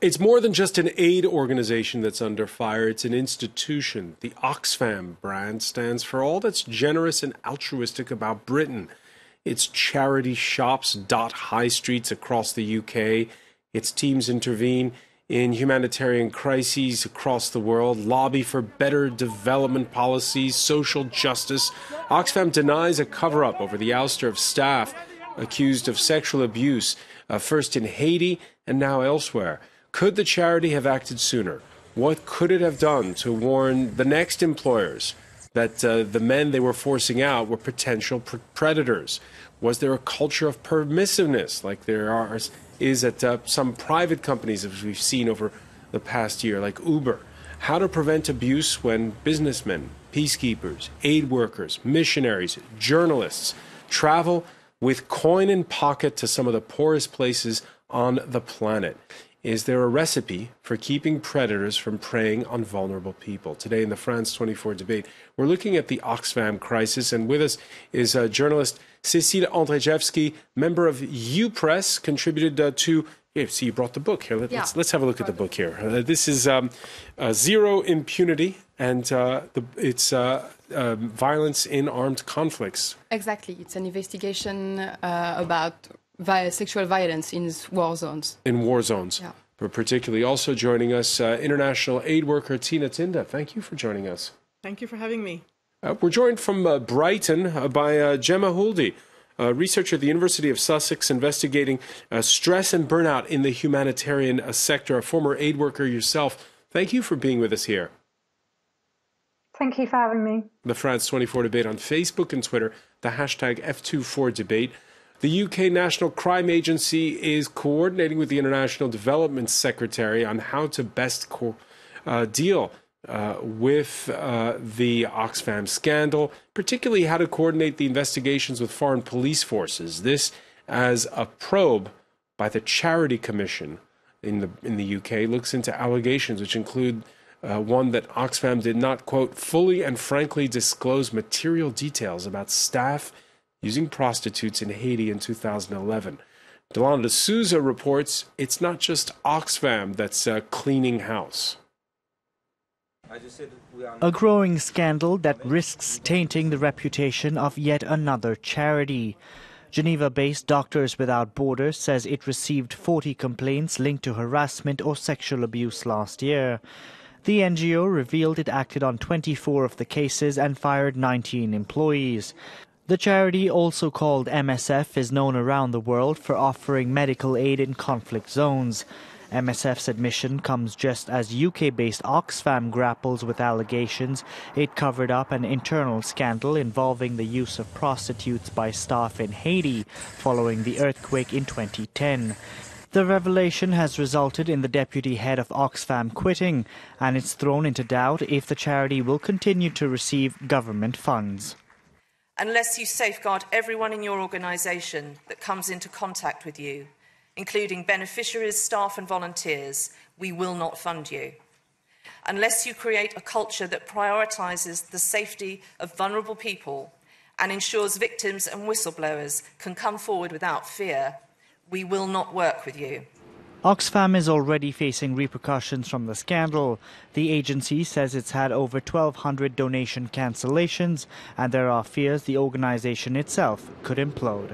It's more than just an aid organization that's under fire. It's an institution. The Oxfam brand stands for all that's generous and altruistic about Britain. Its charity shops dot high streets across the UK. Its teams intervene in humanitarian crises across the world, lobby for better development policies, social justice. Oxfam denies a cover-up over the ouster of staff accused of sexual abuse, first in Haiti and now elsewhere. Could the charity have acted sooner? What could it have done to warn the next employers that the men they were forcing out were potential predators? Was there a culture of permissiveness like there is at some private companies, as we've seen over the past year, like Uber? How to prevent abuse when businessmen, peacekeepers, aid workers, missionaries, journalists travel with coin in pocket to some of the poorest places on the planet? Is there a recipe for keeping predators from preying on vulnerable people? Today in the France 24 debate, we're looking at the Oxfam crisis, and with us is journalist Cécile Andrzejewski, member of U-Press, contributed to... Yeah, see, you brought the book here. Let's have a look at the book here. This is Zero Impunity, and it's violence in armed conflicts. Exactly. It's an investigation about sexual violence in war zones. In war zones, yeah. But particularly. Also joining us, international aid worker Tina Tinda. Thank you for joining us. Thank you for having me. We're joined from Brighton by Gemma Huldy, a researcher at the University of Sussex investigating stress and burnout in the humanitarian sector, a former aid worker yourself. Thank you for being with us here. Thank you for having me. The France 24 debate on Facebook and Twitter, the hashtag F24debate. The UK National Crime Agency is coordinating with the International Development Secretary on how to best deal with the Oxfam scandal, particularly how to coordinate the investigations with foreign police forces. This as a probe by the Charity Commission in the UK looks into allegations which include one that Oxfam did not, quote, fully and frankly disclose material details about staff using prostitutes in Haiti in 2011. Delana D'Souza reports it's not just Oxfam that's cleaning house. A growing scandal that risks tainting the reputation of yet another charity. Geneva-based Doctors Without Borders says it received 40 complaints linked to harassment or sexual abuse last year. The NGO revealed it acted on 24 of the cases and fired 19 employees. The charity, also called MSF, is known around the world for offering medical aid in conflict zones. MSF's admission comes just as UK-based Oxfam grapples with allegations it covered up an internal scandal involving the use of prostitutes by staff in Haiti following the earthquake in 2010. The revelation has resulted in the deputy head of Oxfam quitting, and it's thrown into doubt if the charity will continue to receive government funds. Unless you safeguard everyone in your organisation that comes into contact with you, including beneficiaries, staff and volunteers, we will not fund you. Unless you create a culture that prioritises the safety of vulnerable people and ensures victims and whistleblowers can come forward without fear, we will not work with you. Oxfam is already facing repercussions from the scandal. The agency says it's had over 1,200 donation cancellations, and there are fears the organisation itself could implode.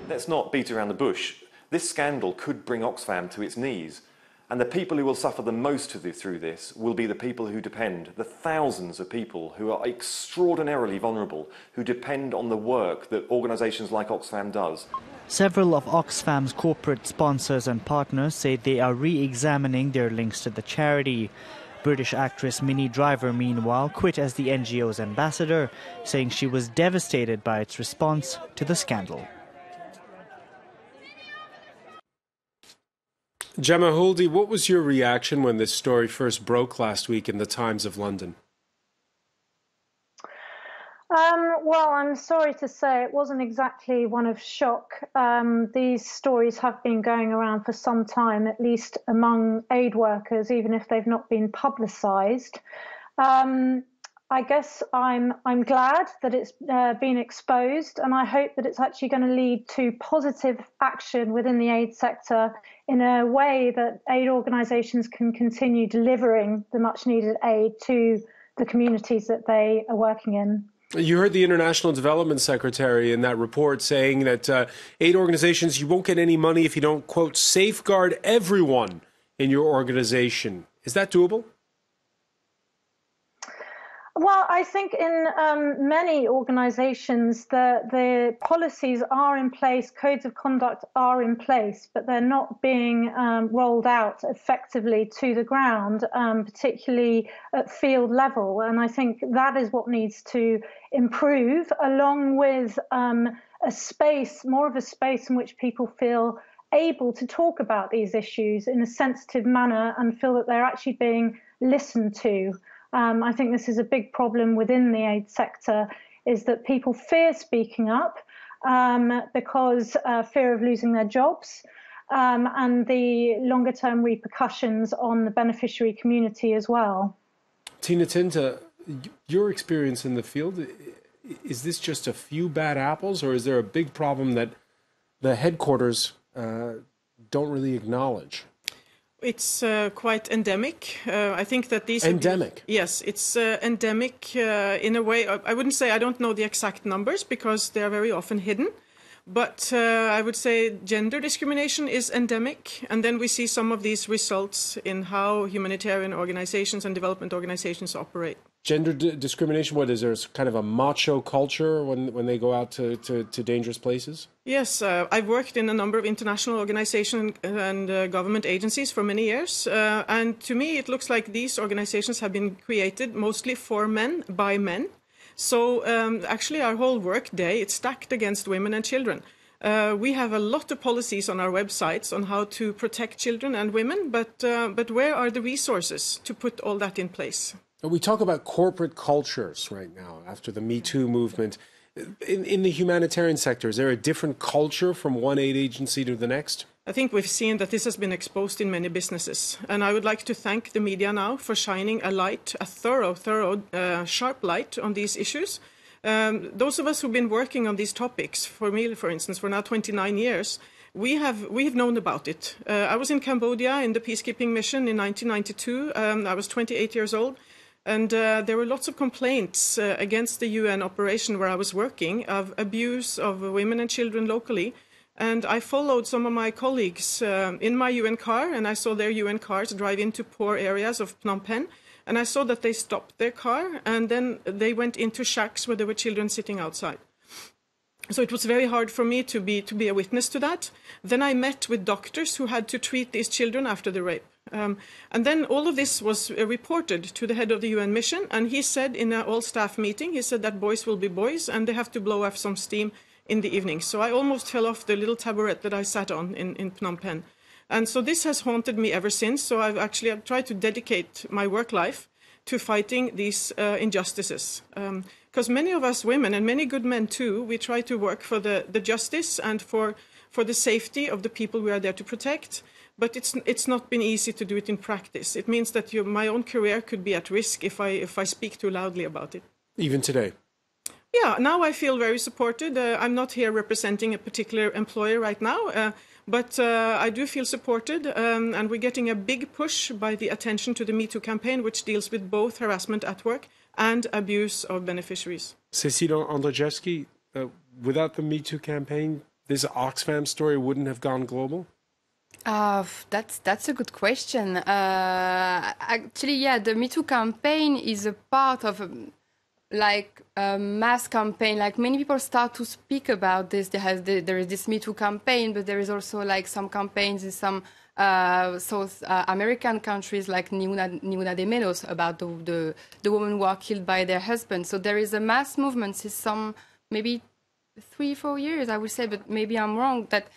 Let's not beat around the bush. This scandal could bring Oxfam to its knees, and the people who will suffer the most through this will be the people who depend, the thousands of people who are extraordinarily vulnerable, who depend on the work that organisations like Oxfam does. Several of Oxfam's corporate sponsors and partners say they are re-examining their links to the charity. British actress Minnie Driver, meanwhile, quit as the NGO's ambassador, saying she was devastated by its response to the scandal. Gemma Huldy, what was your reaction when this story first broke last week in the Times of London? Well, I'm sorry to say it wasn't exactly one of shock. These stories have been going around for some time, at least among aid workers, even if they've not been publicised. I guess I'm glad that it's been exposed, and I hope that it's actually going to lead to positive action within the aid sector in a way that aid organisations can continue delivering the much needed aid to the communities that they are working in. You heard the International Development Secretary in that report saying that aid organizations, you won't get any money if you don't, quote, safeguard everyone in your organization. Is that doable? Well, I think in many organisations the policies are in place, codes of conduct are in place, but they're not being rolled out effectively to the ground, particularly at field level. And I think that is what needs to improve, along with a space, more of a space in which people feel able to talk about these issues in a sensitive manner and feel that they're actually being listened to. I think this is a big problem within the aid sector, is that people fear speaking up because fear of losing their jobs and the longer term repercussions on the beneficiary community as well. Tina Tinta, your experience in the field, is this just a few bad apples, or is there a big problem that the headquarters don't really acknowledge? It's quite endemic. I think that these... Endemic? Yes, it's endemic in a way. I wouldn't say, I don't know the exact numbers because they are very often hidden. But I would say gender discrimination is endemic. And then we see some of these results in how humanitarian organizations and development organizations operate. Gender discrimination, what is there? Kind of a macho culture when they go out to dangerous places? Yes, I've worked in a number of international organizations and government agencies for many years. And to me, it looks like these organizations have been created mostly for men, by men. So actually our whole work day, it's stacked against women and children. We have a lot of policies on our websites on how to protect children and women, but where are the resources to put all that in place? We talk about corporate cultures right now after the MeToo movement. In the humanitarian sector, is there a different culture from one aid agency to the next? I think we've seen that this has been exposed in many businesses. And I would like to thank the media now for shining a light, a thorough, sharp light on these issues. Those of us who've been working on these topics, for me, for instance, for now 29 years, we have known about it. I was in Cambodia in the peacekeeping mission in 1992. I was 28 years old. And there were lots of complaints against the UN operation where I was working of abuse of women and children locally. And I followed some of my colleagues in my UN car, and I saw their UN cars drive into poor areas of Phnom Penh. And I saw that they stopped their car, and then they went into shacks where there were children sitting outside. So it was very hard for me to be a witness to that. Then I met with doctors who had to treat these children after the rape. And then all of this was reported to the head of the UN mission, and he said in an all-staff meeting, he said that boys will be boys and they have to blow off some steam in the evening. So I almost fell off the little taburet that I sat on in Phnom Penh. And so this has haunted me ever since. So I've tried to dedicate my work life to fighting these injustices. Because many of us women, and many good men too, we try to work for the justice and for the safety of the people we are there to protect. But it's not been easy to do it in practice. It means that my own career could be at risk if I speak too loudly about it. Even today? Yeah, now I feel very supported. I'm not here representing a particular employer right now, but I do feel supported, and we're getting a big push by the attention to the MeToo campaign, which deals with both harassment at work and abuse of beneficiaries. Cecilia Andrzejewski, without the MeToo campaign, this Oxfam story wouldn't have gone global? That's a good question. Actually, yeah, the MeToo campaign is a part of a mass campaign. Like many people start to speak about this. There is this MeToo campaign, but there is also like some campaigns in some South American countries like Ninguna de Menos about the women who are killed by their husbands. So there is a mass movement since some maybe 3-4 years, I would say, but maybe I'm wrong, that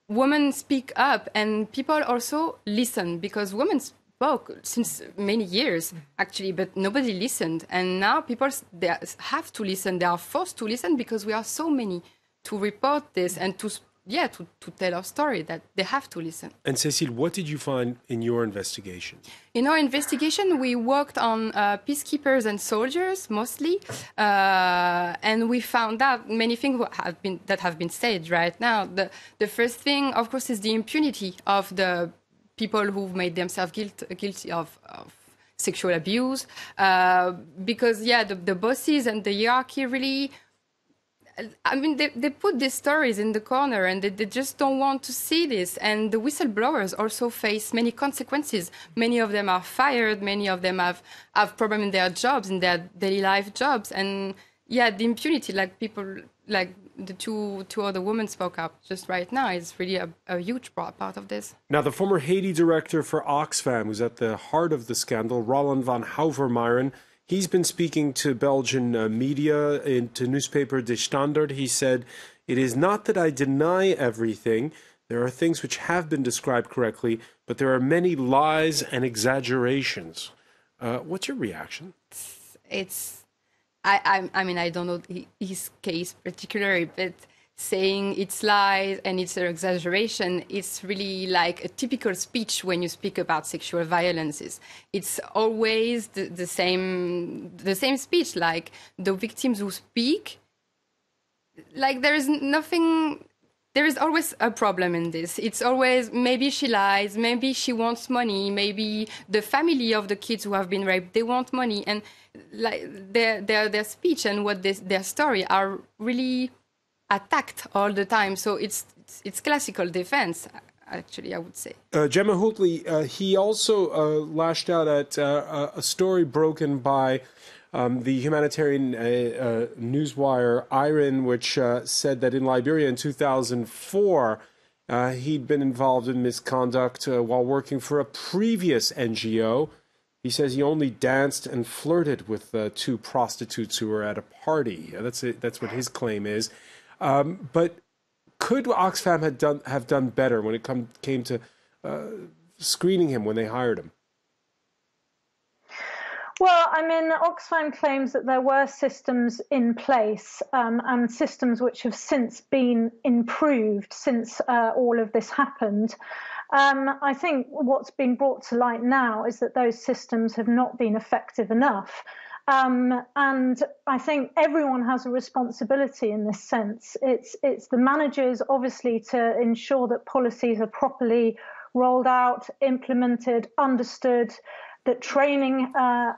women speak up and people also listen, because women spoke since many years, actually, but nobody listened. And now people they have to listen. They are forced to listen because we are so many to report this and to to tell our story, that they have to listen. And Cécile, what did you find in your investigation? In our investigation, we worked on peacekeepers and soldiers mostly, and we found out many things that have been said right now. The first thing, of course, is the impunity of the people who've made themselves guilty of sexual abuse, because the bosses and the hierarchy really, I mean, they put these stories in the corner and they just don't want to see this. And the whistleblowers also face many consequences. Many of them are fired. Many of them have problems in their jobs, in their daily life jobs. And the impunity, like people, like the two other women spoke up just right now, is really a huge part of this. Now, the former Haiti director for Oxfam, who's at the heart of the scandal, Roland van Houvermeiren, he's been speaking to Belgian media, to newspaper De Standaard. He said, "It is not that I deny everything. There are things which have been described correctly, but there are many lies and exaggerations." What's your reaction? I mean, I don't know his case particularly, but saying it's lies and it's an exaggeration, it's really like a typical speech when you speak about sexual violences. It's always the same speech, like the victims who speak, like there is always a problem in this. It's always, maybe she lies, maybe she wants money, maybe the family of the kids who have been raped, they want money, and like their speech and their story are really attacked all the time. So it's classical defense, actually, I would say. Gemma Hultley, he also lashed out at a story broken by the humanitarian newswire IRIN, which said that in Liberia in 2004, he'd been involved in misconduct while working for a previous NGO. He says he only danced and flirted with two prostitutes who were at a party. That's what his claim is. But could Oxfam have done better when it came to screening him when they hired him? Well, I mean, Oxfam claims that there were systems in place and systems which have since been improved since all of this happened. I think what's been brought to light now is that those systems have not been effective enough. And I think everyone has a responsibility in this sense. It's the managers, obviously, to ensure that policies are properly rolled out, implemented, understood, that training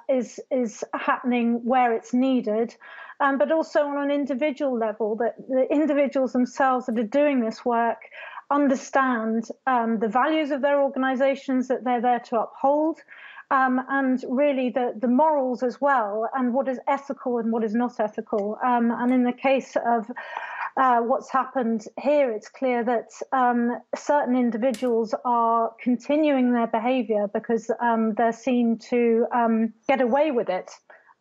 is happening where it's needed, but also on an individual level, that the individuals themselves that are doing this work understand the values of their organizations that they're there to uphold, and really the morals as well, and what is ethical and what is not ethical. And in the case of what's happened here, it's clear that certain individuals are continuing their behavior because they're seen to get away with it.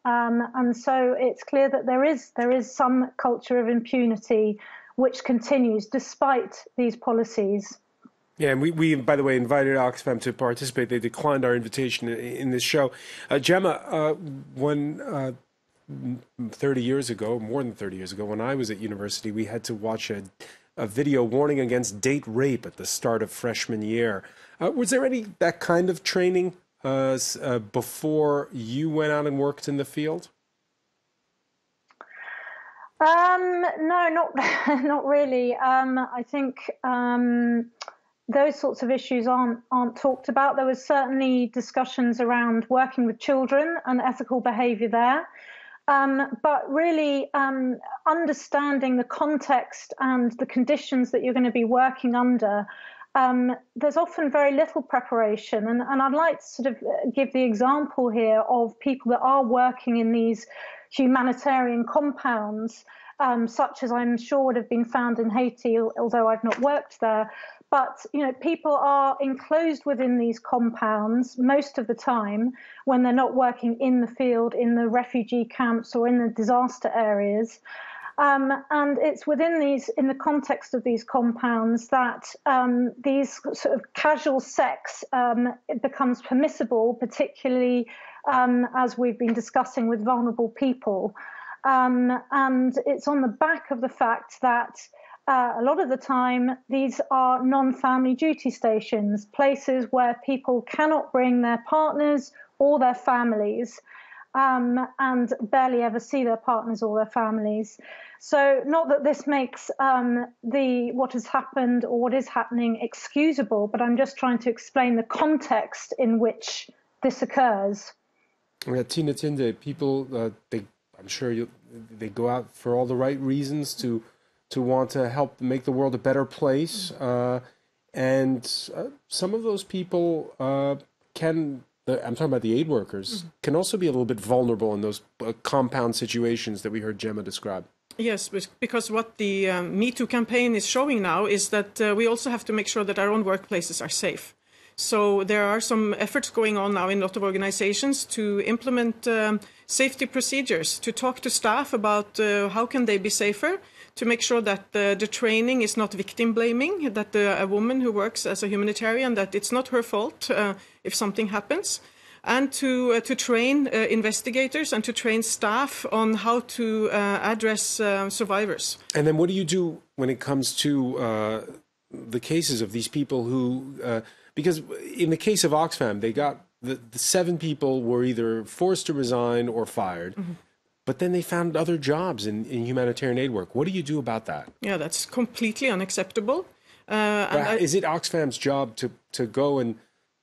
And so it's clear that there is some culture of impunity which continues despite these policies. Yeah, and we by the way, invited Oxfam to participate. They declined our invitation in this show. Gemma, when 30 years ago, more than 30 years ago, when I was at university, we had to watch a video warning against date rape at the start of freshman year. Was there any that kind of training before you went out and worked in the field? No, not really. I think those sorts of issues aren't talked about. There was certainly discussions around working with children and ethical behaviour there. But really understanding the context and the conditions that you're going to be working under, there's often very little preparation. And I'd like to sort of give the example here of people that are working in these humanitarian compounds, such as I'm sure would have been found in Haiti, although I've not worked there. But, you know, people are enclosed within these compounds most of the time when they're not working in the field, in the refugee camps or in the disaster areas. And it's within in the context of these compounds that these sort of casual sex it becomes permissible, particularly as we've been discussing with vulnerable people. And it's on the back of the fact that a lot of the time, these are non-family duty stations, places where people cannot bring their partners or their families, and barely ever see their partners or their families. So not that this makes what has happened or what is happening excusable, but I'm just trying to explain the context in which this occurs. Tina Tinde, people, I'm sure they go out for all the right reasons to want to help make the world a better place. And some of those people I'm talking about the aid workers, can also be a little bit vulnerable in those compound situations that we heard Gemma describe. Yes, because what the MeToo campaign is showing now is that we also have to make sure that our own workplaces are safe. So there are some efforts going on now in a lot of organizations to implement safety procedures, to talk to staff about how can they be safer, to make sure that the training is not victim blaming, that a woman who works as a humanitarian, that it's not her fault if something happens, and to train investigators and to train staff on how to address survivors. And then what do you do when it comes to the cases of these people who, because in the case of Oxfam, they got the 7 people were either forced to resign or fired. But then they found other jobs in humanitarian aid work. What do you do about that? Yeah, that's completely unacceptable. Is it Oxfam's job to go and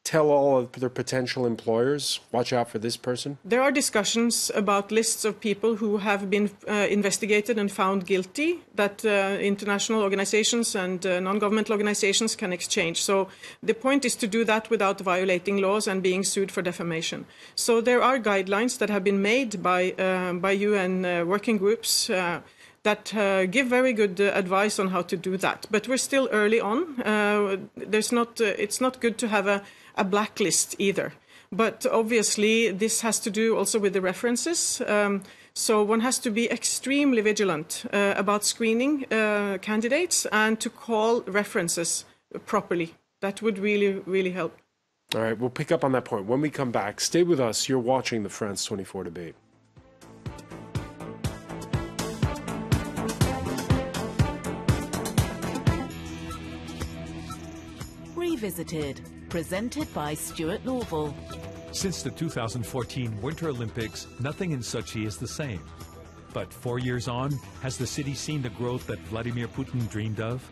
tell all of their potential employers, watch out for this person? There are discussions about lists of people who have been investigated and found guilty that international organizations and non-governmental organizations can exchange. So the point is to do that without violating laws and being sued for defamation. So there are guidelines that have been made by UN working groups that give very good advice on how to do that. But we're still early on. It's not good to have a blacklist either. But obviously, this has to do also with the references. So one has to be extremely vigilant about screening candidates and to call references properly. That would really, really help. All right, we'll pick up on that point. When we come back, stay with us. You're watching the France 24 debate. Revisited, presented by Stuart Norval. Since the 2014 Winter Olympics, nothing in Sochi is the same. But 4 years on, has the city seen the growth that Vladimir Putin dreamed of?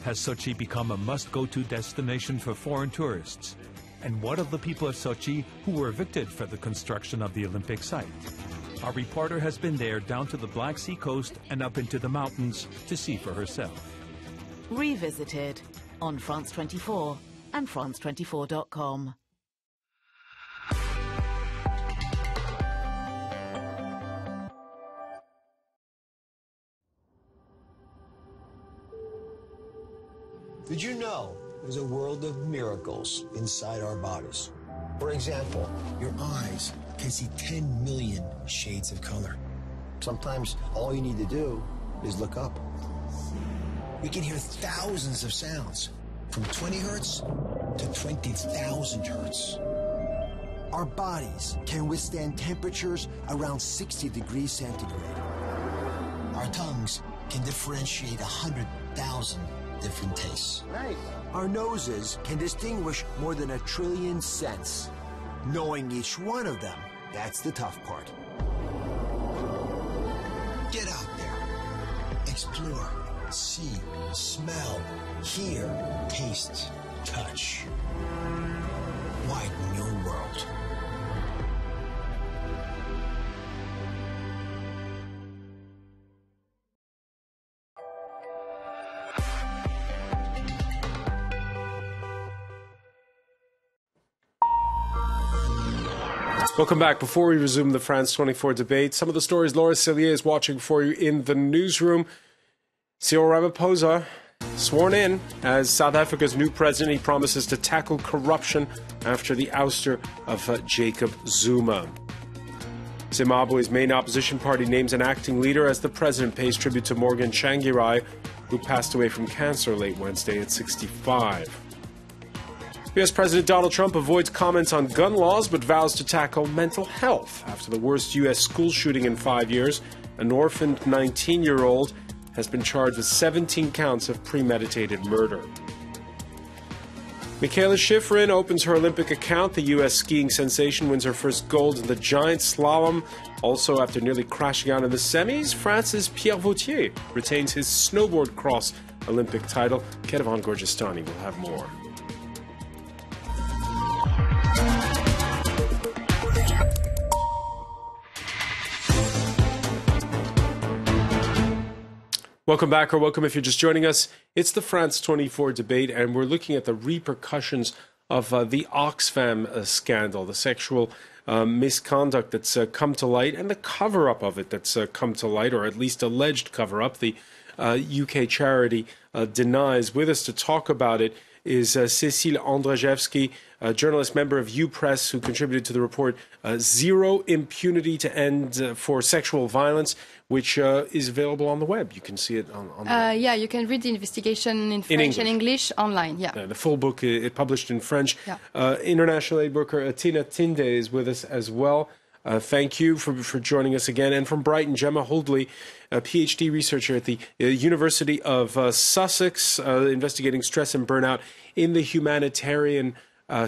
Has Sochi become a must-go-to destination for foreign tourists? And what of the people of Sochi who were evicted for the construction of the Olympic site? Our reporter has been there down to the Black Sea coast and up into the mountains to see for herself. Revisited on France 24 and France24.com. Did you know there's a world of miracles inside our bodies? For example, your eyes can see 10 million shades of color. Sometimes all you need to do is look up. We can hear thousands of sounds, from 20 hertz to 20,000 hertz. Our bodies can withstand temperatures around 60 degrees centigrade. Our tongues can differentiate 100,000 different tastes. Nice. Our noses can distinguish more than 1 trillion scents. Knowing each one of them, that's the tough part. Get out there. Explore. See, smell, hear, taste, touch. Widen your world. Welcome back. Before we resume the France 24 debate, some of the stories Laura Cillier is watching for you in the newsroom. Cyril Ramaphosa sworn in as South Africa's new president. He promises to tackle corruption after the ouster of Jacob Zuma. Zimbabwe's main opposition party names an acting leader as the president pays tribute to Morgan Tsvangirai, who passed away from cancer late Wednesday at 65. U.S. President Donald Trump avoids comments on gun laws but vows to tackle mental health after the worst U.S. school shooting in 5 years. An orphaned 19-year-old has been charged with 17 counts of premeditated murder. Michaela Schifrin opens her Olympic account. The U.S. skiing sensation wins her first gold in the giant slalom. Also, after nearly crashing out in the semis, France's Pierre Vautier retains his snowboard cross Olympic title. Kedevan Gorgistani will have more. Welcome back, or welcome if you're just joining us. It's the France 24 debate, and we're looking at the repercussions of the Oxfam scandal, the sexual misconduct that's come to light, and the cover-up of it that's come to light, or at least alleged cover-up. The UK charity denies. With us to talk about it is Cécile Andrajewski, a journalist, member of U-Press, who contributed to the report Zero Impunity to End for Sexual Violence, which is available on the web. You can see it on the web. Yeah, you can read the investigation in French and English online. Yeah. The full book is published in French. Yeah. International aid worker Tina Tinde is with us as well. Thank you for joining us again. And from Brighton, Gemma Holdley, a PhD researcher at the University of Sussex, investigating stress and burnout in the humanitarian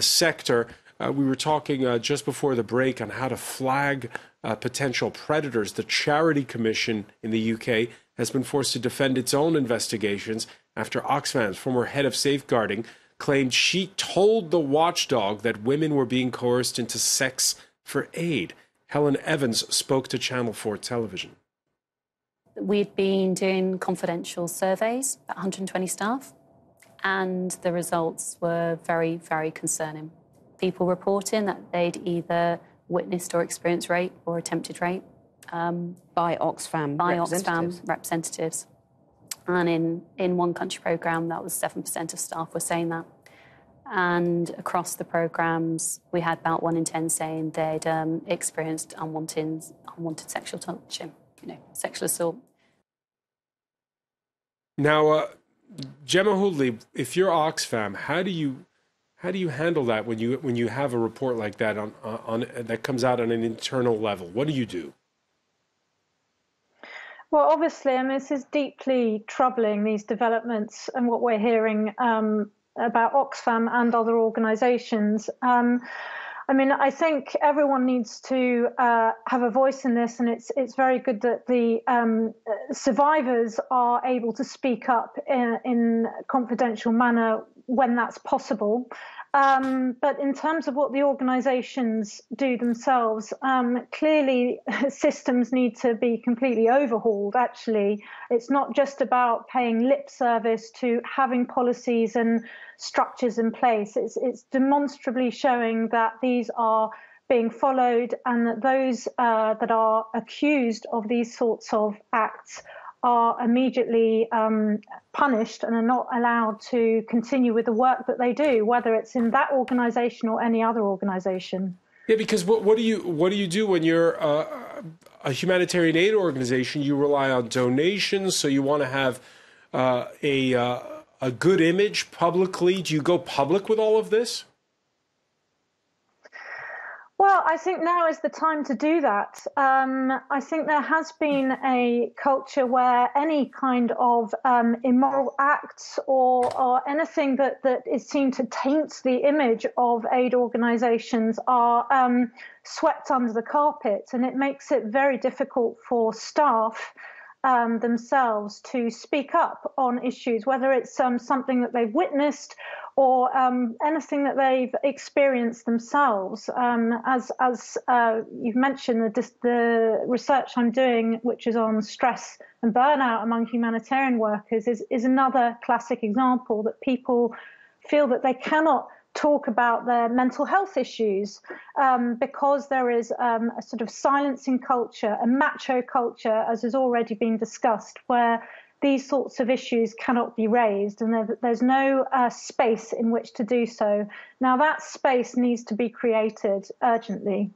sector. We were talking just before the break on how to flag potential predators. The Charity Commission in the UK has been forced to defend its own investigations after Oxfam's former head of safeguarding claimed she told the watchdog that women were being coerced into sex for aid. Helen Evans spoke to Channel 4 television. We'd been doing confidential surveys, about 120 staff, and the results were very, very concerning. People reporting that they'd either witnessed or experienced rape or attempted rape. By Oxfam representatives. And in one country programme, that was 7% of staff were saying that. And across the programmes, we had about 1 in 10 saying they'd experienced unwanted sexual touching, sexual assault. Now, Gemma Hoodley, if you're Oxfam, how do you handle that when you have a report like that on that comes out on an internal level? What do you do? Well, obviously, I mean, this is deeply troubling, these developments, and what we're hearing about Oxfam and other organisations. I mean, I think everyone needs to have a voice in this, and it's very good that the survivors are able to speak up in a confidential manner when that's possible. But in terms of what the organisations do themselves, clearly systems need to be completely overhauled, actually. It's not just about paying lip service to having policies and structures in place. It's demonstrably showing that these are being followed, and that those that are accused of these sorts of acts are immediately punished and are not allowed to continue with the work that they do, whether it's in that organisation or any other organisation. Yeah, because what do you do when you're a humanitarian aid organisation? You rely on donations, so you want to have a good image publicly. Do you go public with all of this? Well, I think now is the time to do that. I think there has been a culture where any kind of immoral acts or anything that is seen to taint the image of aid organisations are swept under the carpet, and it makes it very difficult for staff themselves to speak up on issues, whether it's something that they've witnessed or anything that they've experienced themselves. As you've mentioned, the research I'm doing, which is on stress and burnout among humanitarian workers, is another classic example that people feel that they cannot talk about their mental health issues because there is a sort of silencing culture, a macho culture, as has already been discussed, where these sorts of issues cannot be raised, and there's no space in which to do so. Now, that space needs to be created urgently.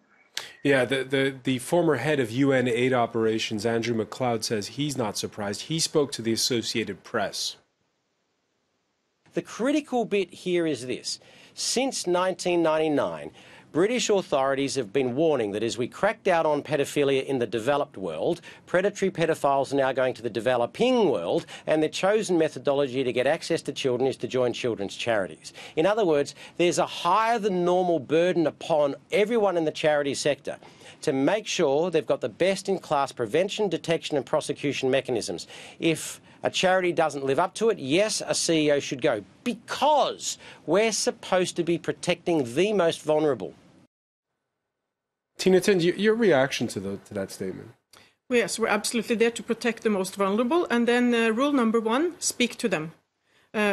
Yeah, the former head of UN aid operations, Andrew McLeod, says he's not surprised. He spoke to the Associated Press. The critical bit here is this. Since 1999, British authorities have been warning that as we crack down on pedophilia in the developed world, predatory pedophiles are now going to the developing world, and their chosen methodology to get access to children is to join children's charities. In other words, there's a higher than normal burden upon everyone in the charity sector to make sure they've got the best-in-class prevention, detection and prosecution mechanisms. If a charity doesn't live up to it, yes, a CEO should go, because we're supposed to be protecting the most vulnerable. Tina Tind, your reaction to that statement? Well, yes, we're absolutely there to protect the most vulnerable. And then rule number one, speak to them.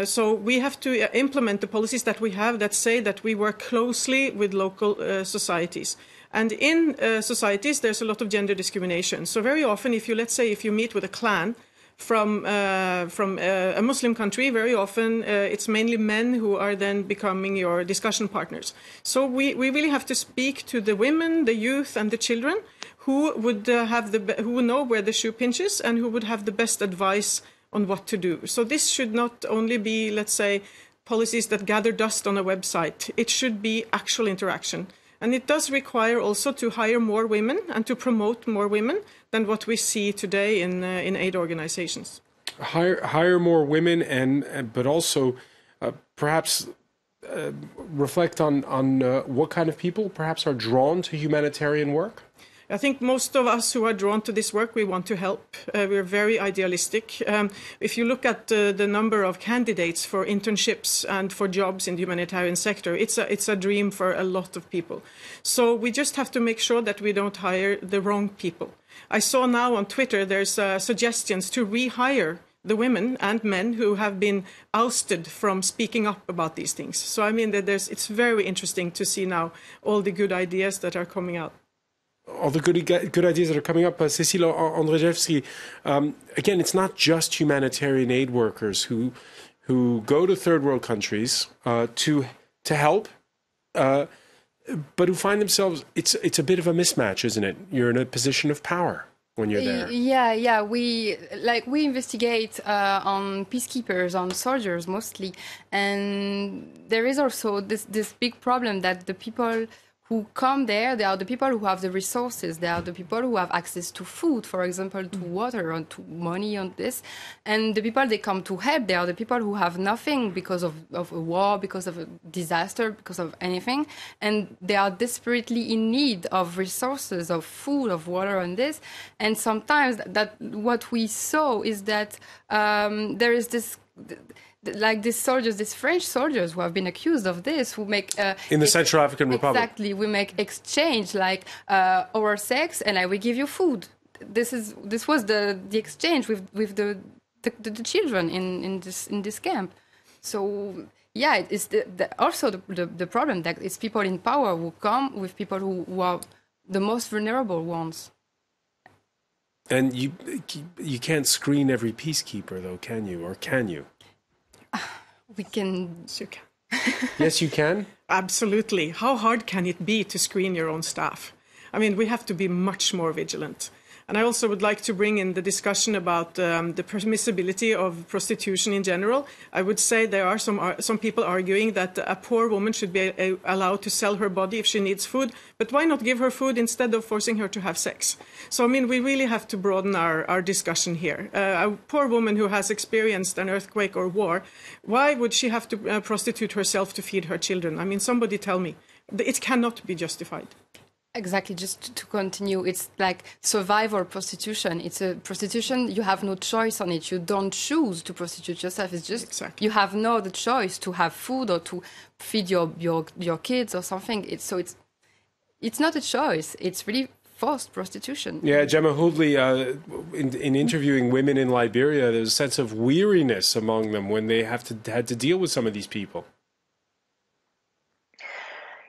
So we have to implement the policies that we have that say that we work closely with local societies. And in societies, there's a lot of gender discrimination. So very often, let's say if you meet with a clan from a Muslim country, very often it's mainly men who are then becoming your discussion partners. So we really have to speak to the women, the youth, and the children who would who would know where the shoe pinches and who would have the best advice on what to do. So this should not only be, let's say, policies that gather dust on a website. It should be actual interaction. And it does require also to hire more women and to promote more women than what we see today in aid organizations. Hire more women, but also perhaps reflect on what kind of people perhaps are drawn to humanitarian work? I think most of us who are drawn to this work, we want to help. We're very idealistic. If you look at the number of candidates for internships and for jobs in the humanitarian sector, it's a dream for a lot of people. So we just have to make sure that we don't hire the wrong people. I saw now on Twitter there's suggestions to rehire the women and men who have been ousted from speaking up about these things. So I mean that it's very interesting to see now all the good ideas that are coming out. All the good ideas that are coming up. Cecilia Andrzejewski, again, it's not just humanitarian aid workers who go to third world countries to help, but who find themselves, it's a bit of a mismatch, isn't it? You're in a position of power when you're there. Yeah. We investigate on peacekeepers, on soldiers mostly, and there is also this big problem that the people who come there, they are the people who have the resources, they are the people who have access to food, for example, to water and to money on this. And the people they come to help, they are the people who have nothing because of a war, because of a disaster, because of anything. And they are desperately in need of resources, of food, of water and this. And sometimes that what we saw is that there is this... like these soldiers, these French soldiers who have been accused of this, who make... in the Central African Republic. Exactly. We make exchange, like our sex, and I will give you food. This was the exchange with the children in this camp. So, yeah, it's also the problem that it's people in power who come with people who are the most vulnerable ones. And you can't screen every peacekeeper, though, can you? Or can you? We can. Yes, you can. Yes, you can? Absolutely. How hard can it be to screen your own staff? I mean, we have to be much more vigilant. And I also would like to bring in the discussion about the permissibility of prostitution in general. I would say there are some people arguing that a poor woman should be allowed to sell her body if she needs food, but why not give her food instead of forcing her to have sex? So, I mean, we really have to broaden our discussion here. A poor woman who has experienced an earthquake or war, why would she have to prostitute herself to feed her children? I mean, somebody tell me. It cannot be justified. Exactly. Just to continue, it's like survival prostitution. It's a prostitution. You have no choice on it. You don't choose to prostitute yourself. It's just You have no other choice to have food or to feed your kids or something. It's not a choice. It's really forced prostitution. Yeah, Gemma Hoodley, in interviewing women in Liberia, there's a sense of weariness among them when they had to deal with some of these people.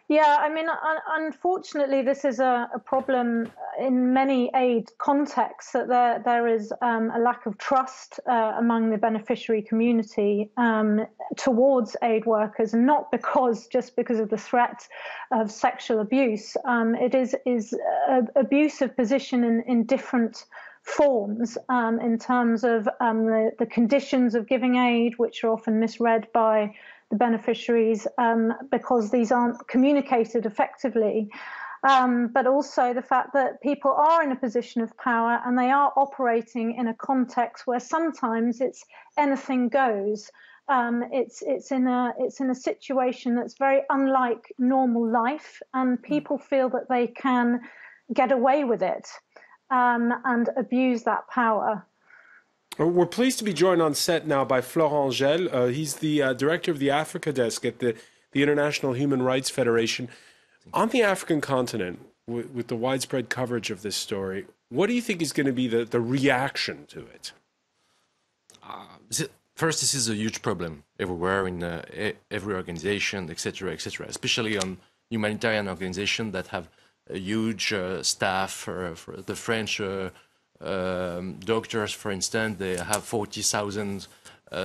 Yeah, I mean, unfortunately, this is a problem in many aid contexts, that there is a lack of trust among the beneficiary community towards aid workers, not just because of the threat of sexual abuse. It is abuse of position in different forms in terms of the conditions of giving aid, which are often misread by the beneficiaries because these aren't communicated effectively. But also the fact that people are in a position of power and they are operating in a context where sometimes it's anything goes. It's in a situation that's very unlike normal life, and people feel that they can get away with it and abuse that power. We're pleased to be joined on set now by Florent Gel. He's the director of the Africa desk at the International Human Rights Federation. On the African continent, with the widespread coverage of this story, what do you think is going to be the reaction to it? First, this is a huge problem everywhere in every organization, etc., especially on humanitarian organizations that have a huge staff. For the French doctors, for instance, they have 40,000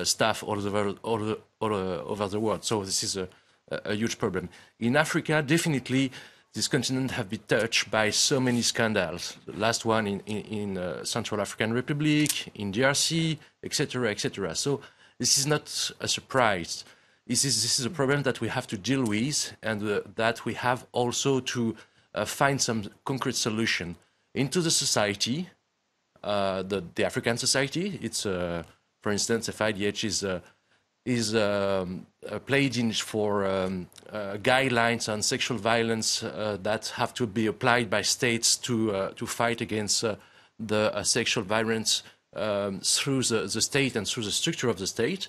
staff all over the world. So this is a huge problem. In Africa, definitely, this continent have been touched by so many scandals. The last one in Central African Republic, in DRC, etc. So this is not a surprise. This is a problem that we have to deal with, and that we have also to find some concrete solution into the society, the African society. It's for instance, FIDH is pledging for guidelines on sexual violence that have to be applied by states to fight against the sexual violence through the state and through the structure of the state,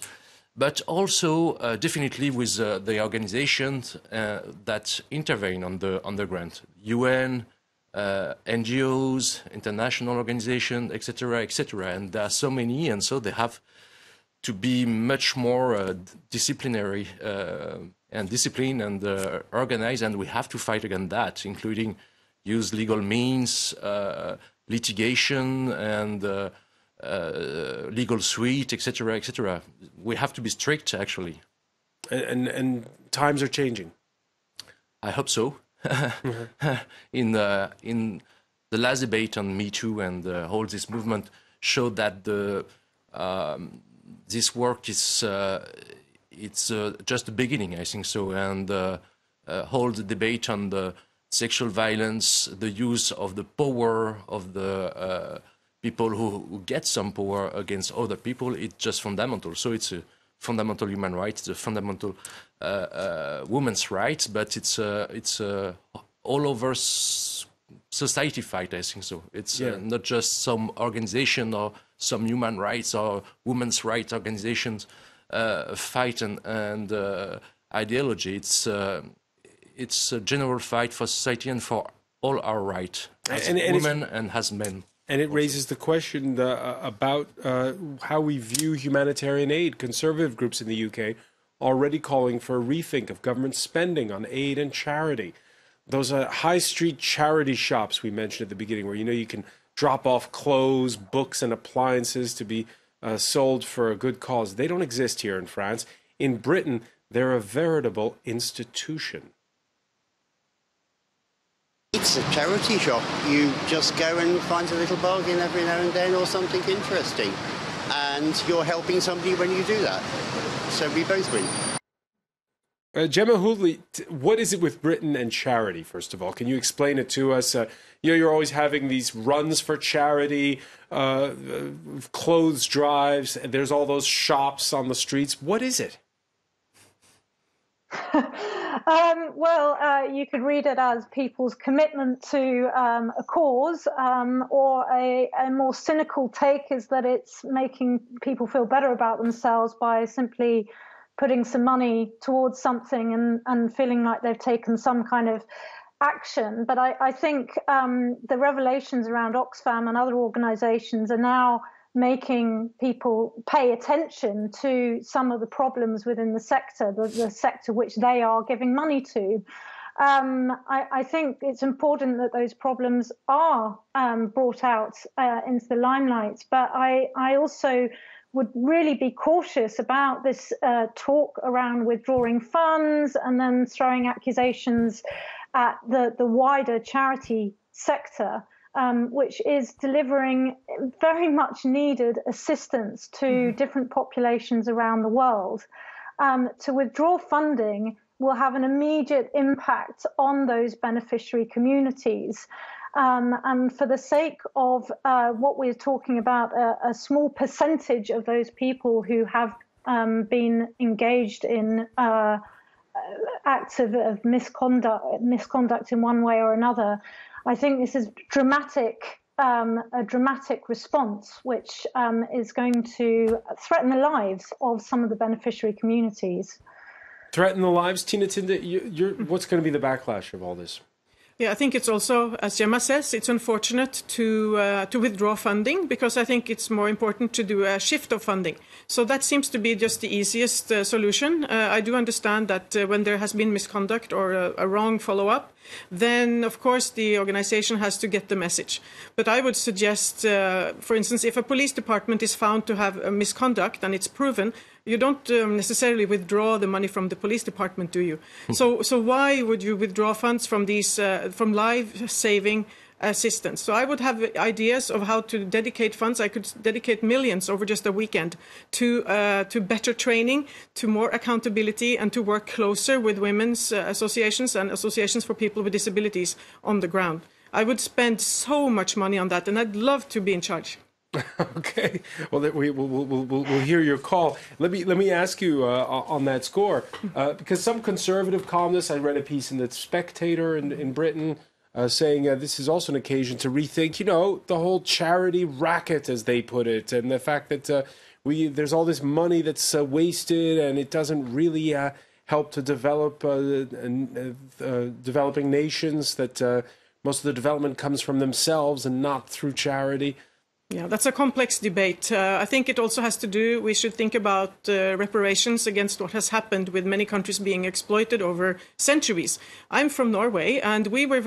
but also definitely with the organizations that intervene on the ground, UN, NGOs, international organizations, etc., and there are so many, and so they have to be much more disciplinary and disciplined and organized, and we have to fight against that, including use legal means, litigation, and legal suite, etc. We have to be strict, actually. And times are changing. I hope so. In the last debate on MeToo and all this movement showed that this work is it's just the beginning, I think so, and hold the debate on the sexual violence, the use of the power of the people who get some power against other people. It's just fundamental. So it's a fundamental human right, it's a fundamental women's rights, but it's all over society fight, I think so. It's not just some organization or some human rights or women's rights organizations fight and ideology. It's a general fight for society and for all our rights as women and as men. And it raises the question about how we view humanitarian aid. Conservative groups in the UK already calling for a rethink of government spending on aid and charity. Those high street charity shops we mentioned at the beginning, where you can drop off clothes, books, and appliances to be sold for a good cause. They don't exist here in France. In Britain, they're a veritable institution. It's a charity shop. You just go and find a little bargain every now and then or something interesting. And you're helping somebody when you do that. So we both win. Gemma Hoodley, what is it with Britain and charity, first of all? Can you explain it to us? You're always having these runs for charity, clothes drives, and there's all those shops on the streets. What is it? You could read it as people's commitment to a cause, or a more cynical take is that it's making people feel better about themselves by simply putting some money towards something and feeling like they've taken some kind of action. But I think the revelations around Oxfam and other organizations are now making people pay attention to some of the problems within the sector, the sector which they are giving money to. I think it's important that those problems are brought out into the limelight, but I also would really be cautious about this talk around withdrawing funds and then throwing accusations at the wider charity sector, which is delivering very much needed assistance to different populations around the world. to withdraw funding will have an immediate impact on those beneficiary communities. And for the sake of what we're talking about, a small percentage of those people who have been engaged in acts of misconduct in one way or another, I think this is a dramatic response, which is going to threaten the lives of some of the beneficiary communities. Threaten the lives, Tina Tinde, what's going to be the backlash of all this? Yeah, I think it's also, as Gemma says, it's unfortunate to withdraw funding, because I think it's more important to do a shift of funding. So that seems to be just the easiest solution. I do understand that when there has been misconduct or a wrong follow-up, then of course the organization has to get the message. But I would suggest, for instance, if a police department is found to have a misconduct and it's proven, you don't necessarily withdraw the money from the police department, do you? So why would you withdraw funds from these from life-saving assistance? So I would have ideas of how to dedicate funds. I could dedicate millions over just a weekend to better training, to more accountability, and to work closer with women's associations and associations for people with disabilities on the ground. I would spend so much money on that, and I'd love to be in charge. Okay, well, we'll hear your call. Let me ask you on that score, because some conservative columnists, I read a piece in the Spectator in Britain saying this is also an occasion to rethink, the whole charity racket, as they put it, and the fact that there's all this money that's wasted and it doesn't really help to develop developing nations, that most of the development comes from themselves and not through charity. Yeah, that's a complex debate. I think it also has to do, we should think about reparations against what has happened with many countries being exploited over centuries. I'm from Norway, and we were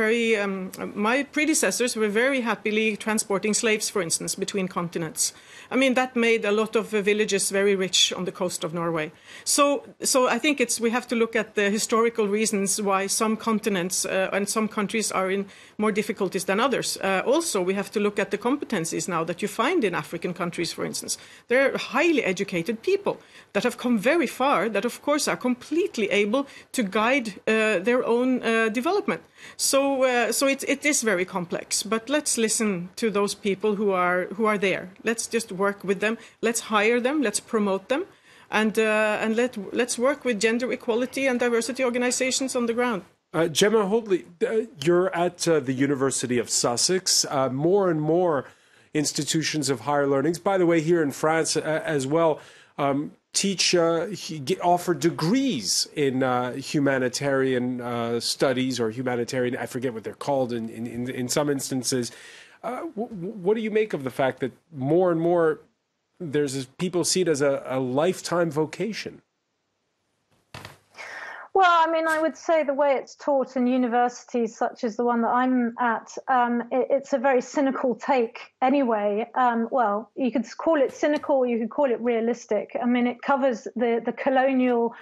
my predecessors were very happily transporting slaves, for instance, between continents. I mean, that made a lot of villages very rich on the coast of Norway. So I think we have to look at the historical reasons why some continents and some countries are in more difficulties than others. Also, we have to look at the competencies now that you find in African countries, for instance. They're highly educated people that have come very far, that of course are completely able to guide their own development. So it is very complex. But let's listen to those people who are there. Let's just work with them. Let's hire them. Let's promote them, and let's work with gender equality and diversity organizations on the ground. Gemma Hoadley, you're at the University of Sussex. More and more institutions of higher learnings, by the way, here in France as well, offer degrees in humanitarian studies or humanitarian, I forget what they're called in some instances. What do you make of the fact that more and more people see it as a lifetime vocation? Well, I mean, I would say the way it's taught in universities such as the one that I'm at, it's a very cynical take anyway. Well, you could call it cynical, you could call it realistic. I mean, it covers the colonial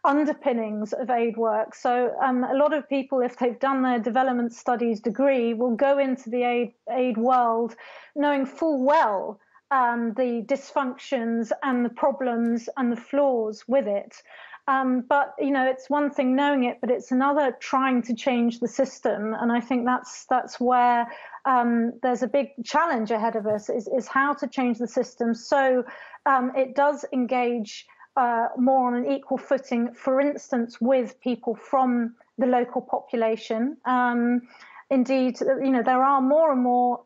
underpinnings of aid work. So a lot of people, if they've done their development studies degree, will go into the aid world knowing full well the dysfunctions and the problems and the flaws with it. But, it's one thing knowing it, but it's another trying to change the system. And I think that's where there's a big challenge ahead of us, is how to change the system so it does engage more on an equal footing, for instance, with people from the local population. Indeed, there are more and more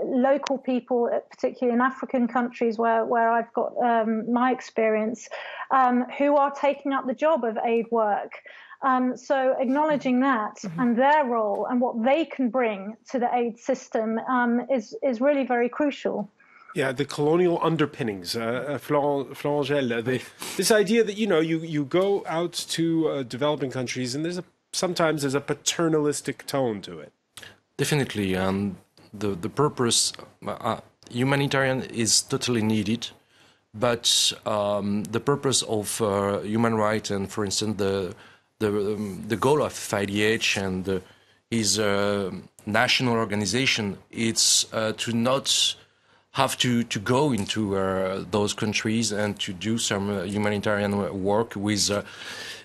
local people, particularly in African countries where I've got my experience, who are taking up the job of aid work. So acknowledging that and their role and what they can bring to the aid system is really very crucial. Yeah, the colonial underpinnings, Florangel, this idea that, you go out to developing countries and sometimes there's a paternalistic tone to it. Definitely, and the purpose, humanitarian is totally needed, but the purpose of human rights and, for instance, the goal of FIDH and his national organization, it's to not have to go into those countries and to do some humanitarian work with,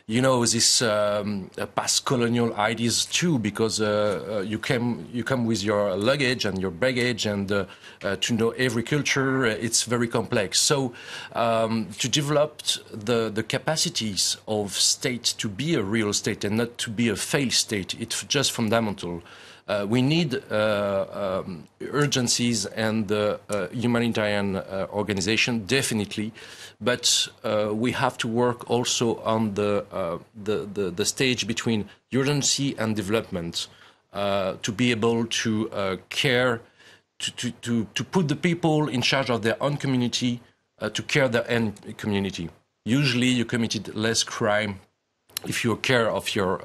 this past colonial ideas too, because you come with your luggage and your baggage, and to know every culture, it's very complex. So to develop the capacities of state to be a real state and not to be a failed state, it's just fundamental. We need urgencies and humanitarian organization, definitely, but we have to work also on the stage between urgency and development to be able to care, to put the people in charge of their own community, to care their own community. Usually, you committed less crime if you care of your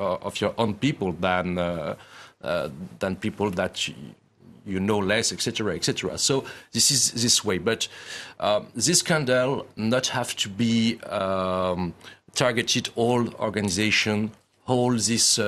own people than people that you know less, etc., etc. So this is this way. But this scandal not have to be targeted all organization, all this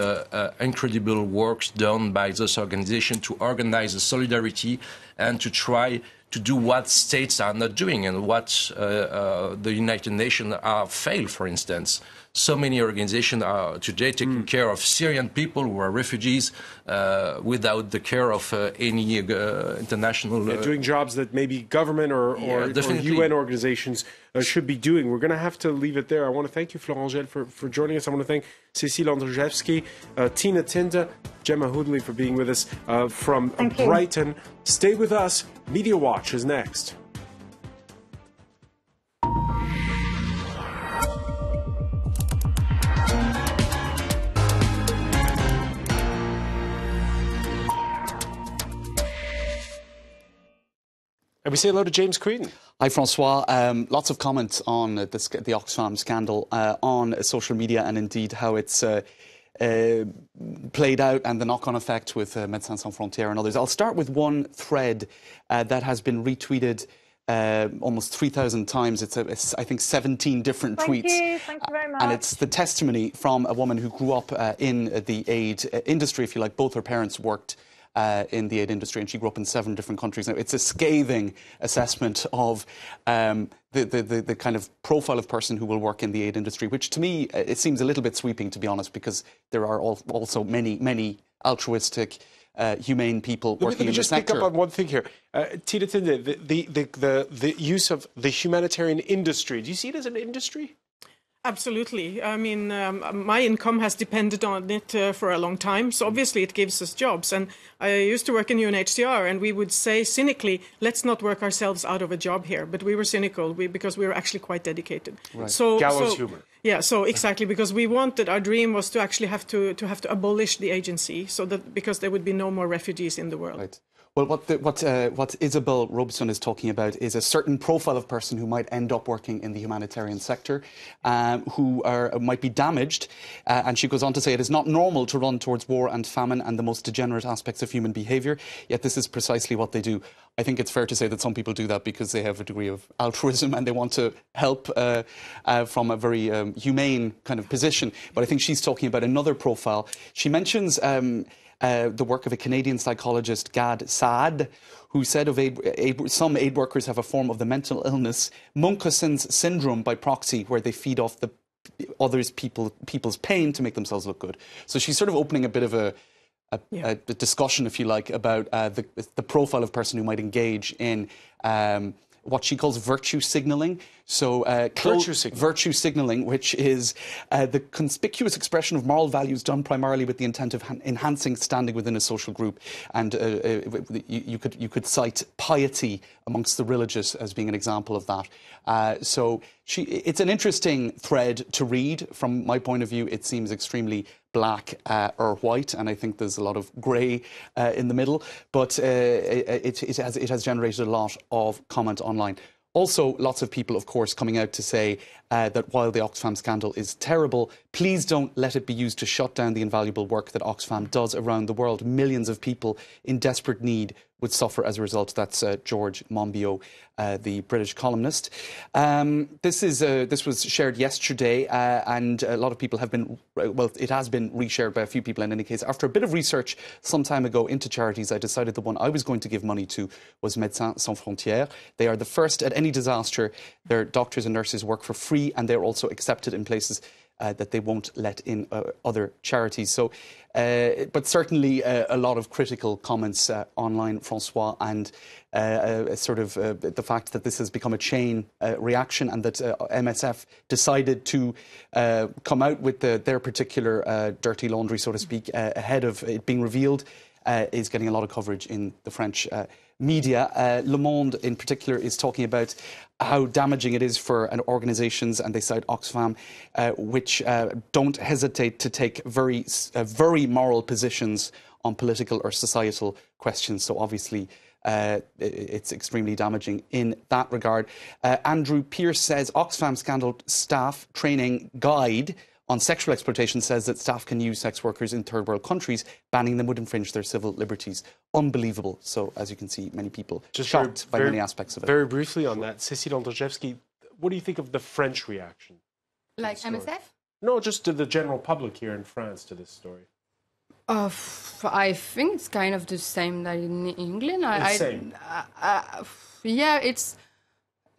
incredible work done by this organization to organize a solidarity and to try to do what states are not doing and what the United Nations are failed, for instance. So many organizations are today taking care of Syrian people who are refugees without the care of any international... doing jobs that maybe government or UN organizations should be doing. We're going to have to leave it there. I want to thank you, Florangel, for joining us. I want to thank Cécile Andrzejewski, Tina Tinda, Gemma Hoodley for being with us from Brighton. Stay with us. Media Watch is next. And we say hello to James Creedon. Hi, Francois. Lots of comments on the Oxfam scandal on social media, and indeed how it's played out and the knock-on effect with Médecins Sans Frontières and others. I'll start with one thread that has been retweeted almost 3,000 times. It's I think 17 different tweets. Thank you very much. And it's the testimony from a woman who grew up in the aid industry, if you like. Both her parents worked in the aid industry, and she grew up in 7 different countries. Now, it's a scathing assessment of the kind of profile of person who will work in the aid industry, which to me, it seems a little bit sweeping, to be honest, because there are also many altruistic, humane people working in the sector. Let me just pick up on one thing here. Tina Tinda, the use of the humanitarian industry, do you see it as an industry? Absolutely. I mean, my income has depended on it for a long time, so obviously it gives us jobs. And I used to work in UNHCR, and we would say cynically, let's not work ourselves out of a job here. But we were cynical because we were actually quite dedicated. Right. Gallows humor. Yeah, so exactly, because we wanted, our dream was to actually have to abolish the agency, so that because there would be no more refugees in the world. Right. Well, what Isabel Robeson is talking about is a certain profile of person who might end up working in the humanitarian sector, who might be damaged. And she goes on to say, it is not normal to run towards war and famine and the most degenerate aspects of human behaviour, yet this is precisely what they do. I think it's fair to say that some people do that because they have a degree of altruism and they want to help from a very humane kind of position. But I think she's talking about another profile. She mentions the work of a Canadian psychologist, Gad Saad, who said of some aid workers have a form of the mental illness Munchausen's syndrome by proxy, where they feed off the people's pain to make themselves look good. So she's sort of opening a bit of a discussion, if you like, about the profile of person who might engage in what she calls virtue signalling. So virtue signalling, which is the conspicuous expression of moral values done primarily with the intent of enhancing standing within a social group. And you could cite piety amongst the religious as being an example of that. So it's an interesting thread to read. From my point of view, it seems extremely black or white, and I think there's a lot of grey in the middle. But it has generated a lot of comment online. Also, lots of people, of course, coming out to say that while the Oxfam scandal is terrible, please don't let it be used to shut down the invaluable work that Oxfam does around the world. Millions of people in desperate need would suffer as a result. That's George Monbiot, the British columnist. This was shared yesterday, and a lot of people have been, well, it has been reshared by a few people in any case. After a bit of research some time ago into charities, I decided the one I was going to give money to was Médecins Sans Frontières. They are the first at any disaster. Their doctors and nurses work for free, and they're also accepted in places that they won't let in other charities. So, but certainly a lot of critical comments online, Francois, and sort of the fact that this has become a chain reaction, and that MSF decided to come out with their particular dirty laundry, so to speak, ahead of it being revealed, is getting a lot of coverage in the French media. Le Monde, in particular, is talking about how damaging it is for organisations, and they cite Oxfam, which don't hesitate to take very moral positions on political or societal questions. So obviously, it's extremely damaging in that regard. Andrew Pearce says Oxfam scandal staff training guide on sexual exploitation says that staff can use sex workers in third world countries. Banning them would infringe their civil liberties. Unbelievable. So, as you can see, many people shocked by many aspects of it. Very briefly on that, Cécile Andrzejewski, what do you think of the French reaction? Like MSF? No, just to the general public here in France to this story. I think it's kind of the same that in England. Yeah, it's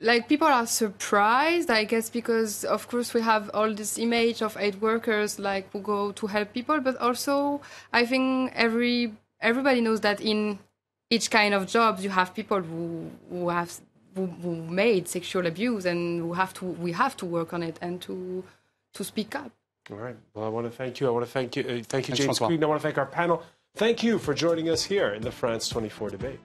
like people are surprised, I guess, because of course we have all this image of aid workers like who go to help people, but also I think everybody knows that in each kind of jobs you have people who made sexual abuse, and we have to work on it and to speak up. All right. Well, I want to thank you. Thank you, James Green. I want to thank our panel. Thank you for joining us here in the France 24 debate.